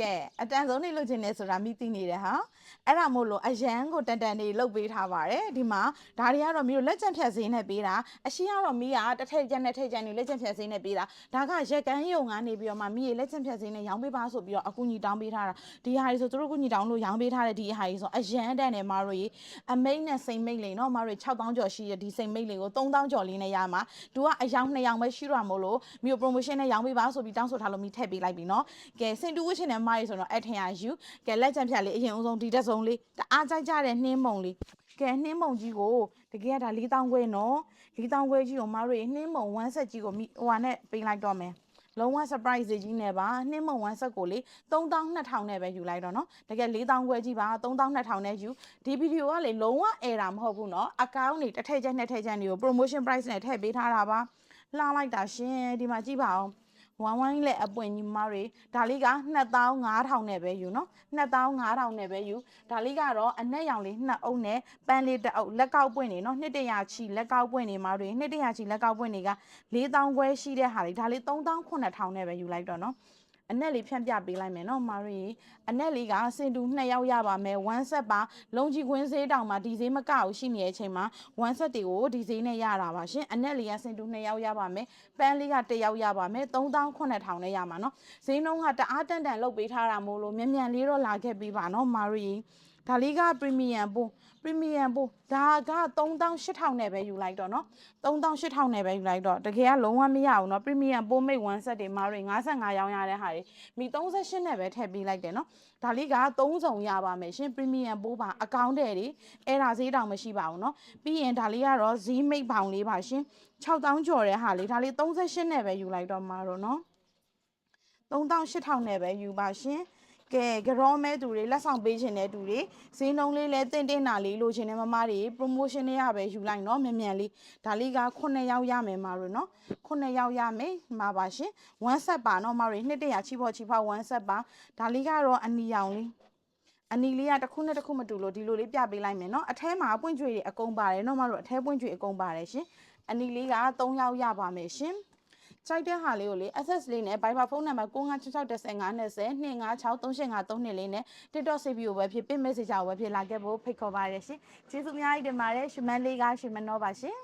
ကဲအတန်ဆုံးနေလို့ခြင်းနေဆိုတာမိသိနေတယ်ဟာအဲ့ဒါမို့လို့အရန်ကိုတန်တန်နေလုတ်ပေးထားပါတယ်ဒီမှာဒါတွေကတော့မီးတို့လက်ကျန်ဖြတ်စင်းနဲ့ပေးတာအရှိကတော့မီးကတစ်ထည့်ကျန်နဲ့ထည့်ကျန်နေလက်ကျန်ဖြတ်စင်းနဲ့ပေးတာဒါကရက်ကန်းယုံကနေပြီးတော့မှမီးရဲ့လက်ကျန်ဖြတ်စင်းနဲ့ရောင်းပေးပါဆိုပြီးတော့အကူကြီးတောင်းပေးထားတာဒီဟာတွေဆိုသူတို့ကူကြီးတောင်းလို့ရောင်းပေးထားတဲ့ဒီဟာတွေဆိုအရန်တန်တယ်မတို့ရေအမိတ်နဲ့စိန်မိတ်လေးနော်မတို့6000ကျော်ရှိတဲ့ဒီစိန်မိတ်လေးကို3000ကျော်လေးနဲ့ရမှာသူကအယောင်2ယောင်ပဲရှိတော့မို့လို့မီး promotion နဲ့ရောင်းပေးပါဆိုပြီးတောင်းဆိုထားလို့မီးထည့်ပေးလိုက်ပြီနော်ကဲစင်တူဝစ်ချင်တဲ့မရီဆိုတော့အထင်ရယူကဲလက်ကျန်ဖြတ်လေးအရင်ဦးဆုံးဒီတက်ဆုံးလေးတအားကြိုက်ကြတဲ့နှင်းမုံလေးကဲနှင်းမုံကြီးကိုတကယ်ကဒါ4000ခွဲနော်4000ခွဲကြီးကိုမတို့နှင်းမုံ1ဆက်ကြီးကိုဟိုဟာနဲ့ပေးလိုက်တော့မယ်လုံးဝ surprise ကြီးနဲ့ပါနှင်းမုံ1ဆက်ကိုလေ3200နဲ့ပဲယူလိုက်တော့နော်တကယ်4000ခွဲကြီးပါ3200နဲ့ယူဒီဗီဒီယိုကလေလုံးဝ error မဟုတ်ဘူးနော်အကောင့်နေတစ်ထည့်ချက်နှစ်ထည့်ချက်တွေကို promotion price နဲ့ထည့်ပေးထားတာပါလှလိုက်တာရှင်ဒီမှာကြည့်ပါအောင်ဝိုင်းဝိုင်းလက်အပွင့်ကြီးမတွေဒါလေးက2500နဲ့ပဲယူနော်2500နဲ့ပဲယူဒါလေးကတော့အနက်ရောင်လေး2အုပ်နဲ့ပန်းလေး1အုပ်လက်ကောက်ပွင့်နေနော်200ချီလက်ကောက်ပွင့်နေမတွေ200ချီလက်ကောက်ပွင့်တွေက4000ခွဲရှိတဲ့ဟာလေးဒါလေး39000နဲ့ပဲယူလိုက်တော့နော်အနက်လေးဖြန့်ပြပေးလိုက်မယ်နော်မရီအနက်လေးကစင်တူ2ယောက်ရပါမယ်1ဆက်ပါလုံကြီးခွင်းဈေးတောင်မှာဒီဈေးမကအောင်ရှိနေတဲ့အချိန်မှာ1ဆက်တွေကိုဒီဈေးနဲ့ရတာပါရှင်အနက်လေးကစင်တူ2ယောက်ရပါမယ်ပန်းလေးက1ယောက်ရပါမယ်39000နဲ့ရမှာနော်ဈေးနှုန်းကတအားတန်တန်လုတ်ပေးထားတာမို့လို့မြန်မြန်လေးတော့လာခဲ့ပေးပါနော်မရီဒါလေးက premium ပို့ဒါက38000နဲ့ပဲယူလိုက်တော့နော်38000နဲ့ပဲယူလိုက်တော့တကယ်ကလုံးဝမရဘူးနော် premium ပို့မိတ်1ဆက်တွေမားတွေ55ရောင်းရတဲ့ဟာတွေမိ38နဲ့ပဲထည့်ပေးလိုက်တယ်နော်ဒါလေးက3စုံရပါမယ်ရှင် premium ပို့ပါအကောင့်တဲ့တွေအဲ့ဒါဈေးတောင်မရှိပါဘူးနော်ပြီးရင်ဒါလေးကတော့ဈေးမိတ်ပေါင်လေးပါရှင်6000ကျော်တဲ့ဟာလေးဒါလေး38နဲ့ပဲယူလိုက်တော့မှာတော့နော်38000နဲ့ပဲယူပါရှင်ကဲကြောမဲသူတွေလက်ဆောင်ပေးခြင်းတဲ့သူတွေဈေးနှုန်းလေးလဲတင့်တင့်နာလေးလိုချင်တဲ့မမတွေ promotion တွေရပဲယူလိုက်နော်မြန်မြန်လေးဒါလေးက9ယောက်ရမယ်မတို့နော်9ယောက်ရမယ်မှာပါရှင်1ဆက်ပါနော်မတို့200ချီဖို့1ဆက်ပါဒါလေးကတော့အနီရောင်လေးအနီလေးကတစ်ခုနဲ့တစ်ခုမတူလို့ဒီလိုလေးပြပေးလိုက်မယ်နော်အထဲမှာပွင့်ကြွေတွေအကုန်ပါတယ်နော်မတို့အထဲပွင့်ကြွေအကုန်ပါတယ်ရှင်အနီလေးက3ယောက်ရပါမယ်ရှင်ကြိုက်တဲ့ဟာလေးကိုလေ access လေးနဲ့ Viber ဖုန်းနံပါတ်956615503853လေးနဲ့ TikTok CPU ပဲဖြစ် pin message ကိုပဲဖြစ်လာခဲ့ဖို့ဖိတ်ခေါ်ပါရရှင်ကျေးဇူးအများကြီးတင်ပါတယ်ရှင်မန်းလေးကရှင်မနှောပါရှင်